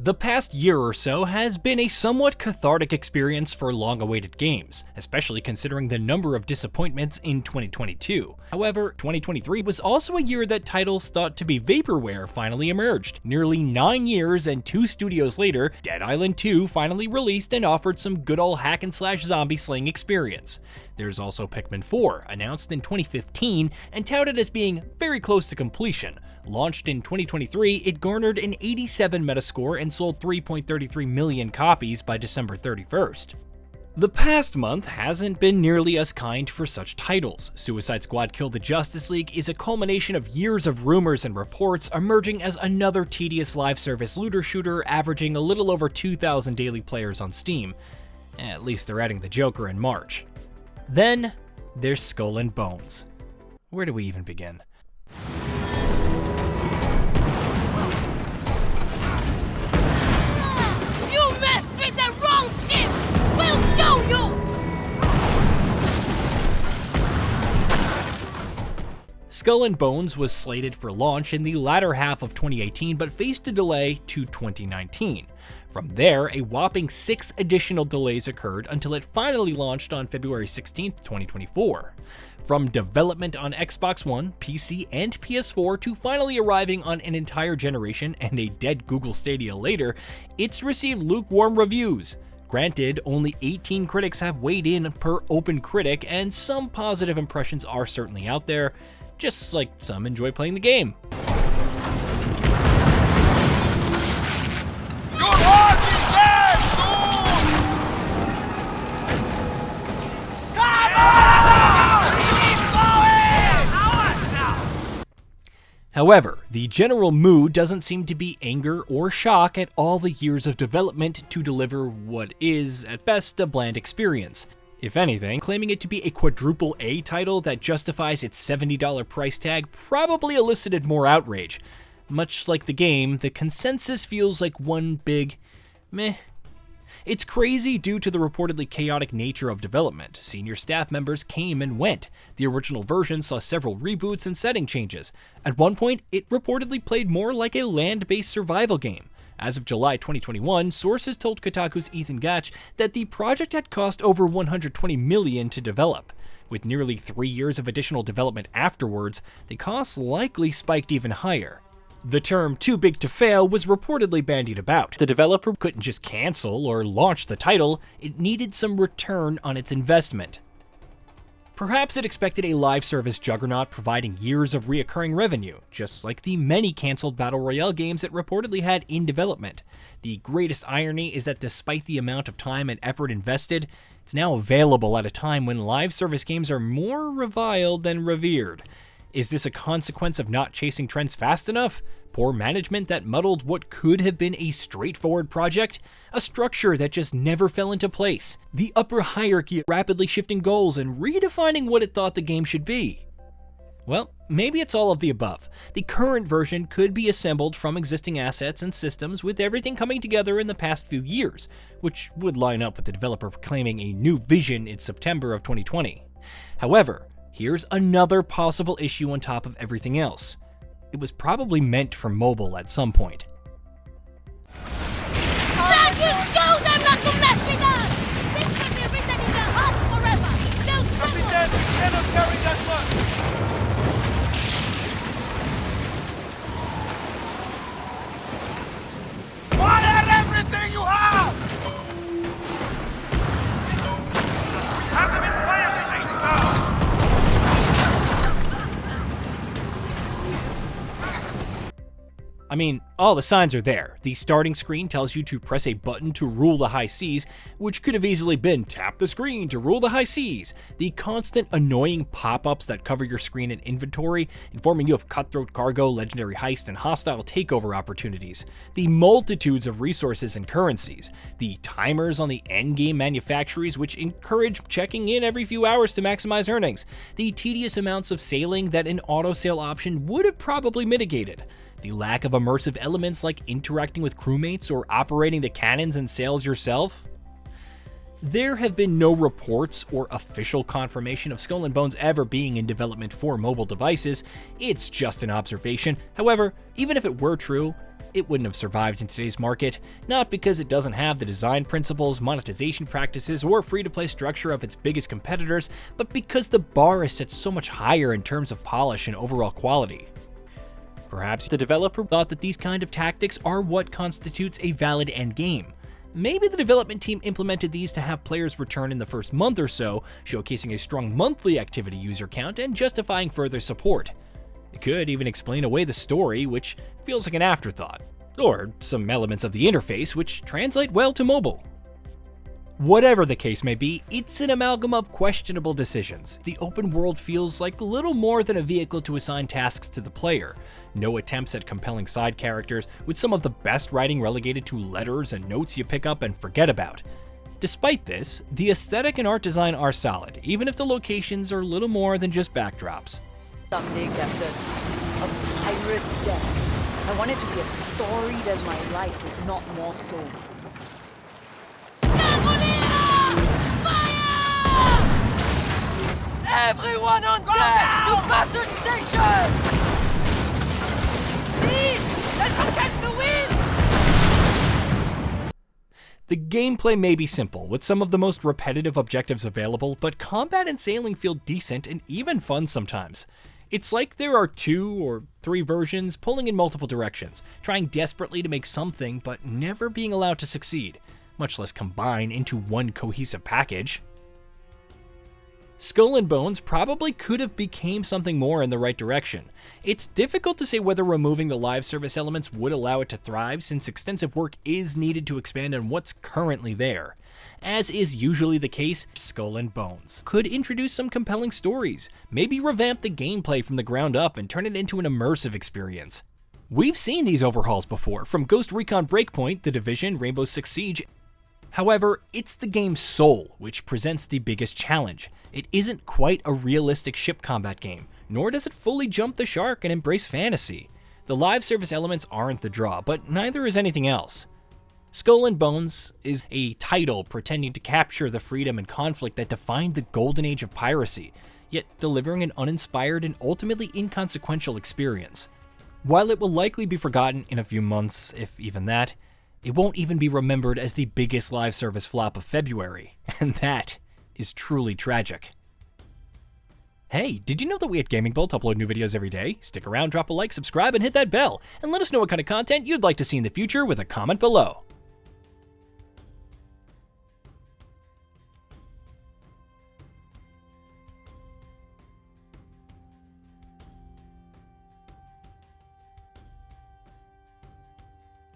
The past year or so has been a somewhat cathartic experience for long-awaited games, especially considering the number of disappointments in 2022. However, 2023 was also a year that titles thought to be vaporware finally emerged. Nearly 9 years and 2 studios later, Dead Island 2 finally released and offered some good old hack-and-slash zombie slaying experience. There's also Pikmin 4, announced in 2015 and touted as being very close to completion. Launched in 2023, it garnered an 87 Metascore and sold 3.33 million copies by December 31st. The past month hasn't been nearly as kind for such titles. Suicide Squad Kill the Justice League is a culmination of years of rumors and reports emerging as another tedious live service looter shooter averaging a little over 2,000 daily players on Steam. At least they're adding the Joker in March. Then, there's Skull and Bones. Where do we even begin? You messed with the wrong ship! We'll show you! Skull and Bones was slated for launch in the latter half of 2018 but faced a delay to 2019. From there, a whopping 6 additional delays occurred until it finally launched on February 16, 2024. From development on Xbox One, PC, and PS4 to finally arriving on an entire generation and a dead Google Stadia later, it's received lukewarm reviews. Granted, only 18 critics have weighed in per open critic, and some positive impressions are certainly out there, just like some enjoy playing the game. However, the general mood doesn't seem to be anger or shock at all the years of development to deliver what is, at best, a bland experience. If anything, claiming it to be a quadruple A title that justifies its $70 price tag probably elicited more outrage. Much like the game, the consensus feels like one big meh. It's crazy due to the reportedly chaotic nature of development. Senior staff members came and went. The original version saw several reboots and setting changes. At one point, it reportedly played more like a land-based survival game. As of July 2021, sources told Kotaku's Ethan Gach that the project had cost over $120 million to develop. With nearly 3 years of additional development afterwards, the costs likely spiked even higher. The term too big to fail was reportedly bandied about. The developer couldn't just cancel or launch the title, it needed some return on its investment. Perhaps it expected a live service juggernaut providing years of reoccurring revenue, just like the many cancelled Battle Royale games it reportedly had in development. The greatest irony is that despite the amount of time and effort invested, it's now available at a time when live service games are more reviled than revered. Is this a consequence of not chasing trends fast enough? Poor management that muddled what could have been a straightforward project? A structure that just never fell into place? The upper hierarchy rapidly shifting goals and redefining what it thought the game should be? Well, maybe it's all of the above. The current version could be assembled from existing assets and systems with everything coming together in the past few years, which would line up with the developer proclaiming a new vision in September of 2020. However, here's another possible issue on top of everything else. It was probably meant for mobile at some point. That just shows them not to mess with us! This will be written in their hearts forever! They'll tremble! Captain, we cannot carry that much! Fire everything you have! We have them in fire lanes now! I mean, all the signs are there. The starting screen tells you to press a button to rule the high seas, which could have easily been tap the screen to rule the high seas. The constant annoying pop-ups that cover your screen and inventory, informing you of cutthroat cargo, legendary heist, and hostile takeover opportunities. The multitudes of resources and currencies. The timers on the endgame manufactories, which encourage checking in every few hours to maximize earnings. The tedious amounts of sailing that an auto-sail option would have probably mitigated. The lack of immersive elements like interacting with crewmates or operating the cannons and sails yourself. There have been no reports or official confirmation of Skull and Bones ever being in development for mobile devices. It's just an observation. However, even if it were true, It wouldn't have survived in today's market, not because it doesn't have the design principles, monetization practices, or free-to-play structure of its biggest competitors, but because the bar is set so much higher in terms of polish and overall quality. Perhaps the developer thought that these kind of tactics are what constitutes a valid endgame. Maybe the development team implemented these to have players return in the first month or so, showcasing a strong monthly activity user count and justifying further support. It could even explain away the story, which feels like an afterthought, or some elements of the interface which translate well to mobile. Whatever the case may be, it's an amalgam of questionable decisions. The open world feels like little more than a vehicle to assign tasks to the player. No attempts at compelling side characters, with some of the best writing relegated to letters and notes you pick up and forget about. Despite this, the aesthetic and art design are solid, even if the locations are little more than just backdrops. Someday, Captain, a pirate's death. I want it to be as storied as my life, if not more so. Everyone on deck to battle station! Please, let us catch the wind! The gameplay may be simple, with some of the most repetitive objectives available, but combat and sailing feel decent and even fun sometimes. It's like there are 2 or 3 versions pulling in multiple directions, trying desperately to make something but never being allowed to succeed, much less combine into one cohesive package. Skull and Bones probably could have became something more in the right direction. It's difficult to say whether removing the live service elements would allow it to thrive, since extensive work is needed to expand on what's currently there. As is usually the case, Skull and Bones could introduce some compelling stories, maybe revamp the gameplay from the ground up and turn it into an immersive experience. We've seen these overhauls before, from Ghost Recon Breakpoint, The Division, Rainbow Six Siege. However, it's the game's soul which presents the biggest challenge. It isn't quite a realistic ship combat game, nor does it fully jump the shark and embrace fantasy. The live service elements aren't the draw, but neither is anything else. Skull and Bones is a title pretending to capture the freedom and conflict that defined the golden age of piracy, yet delivering an uninspired and ultimately inconsequential experience. While it will likely be forgotten in a few months, if even that, it won't even be remembered as the biggest live service flop of February, and that is truly tragic. Hey, did you know that we at GamingBolt upload new videos every day? Stick around, drop a like, subscribe, and hit that bell, and let us know what kind of content you'd like to see in the future with a comment below.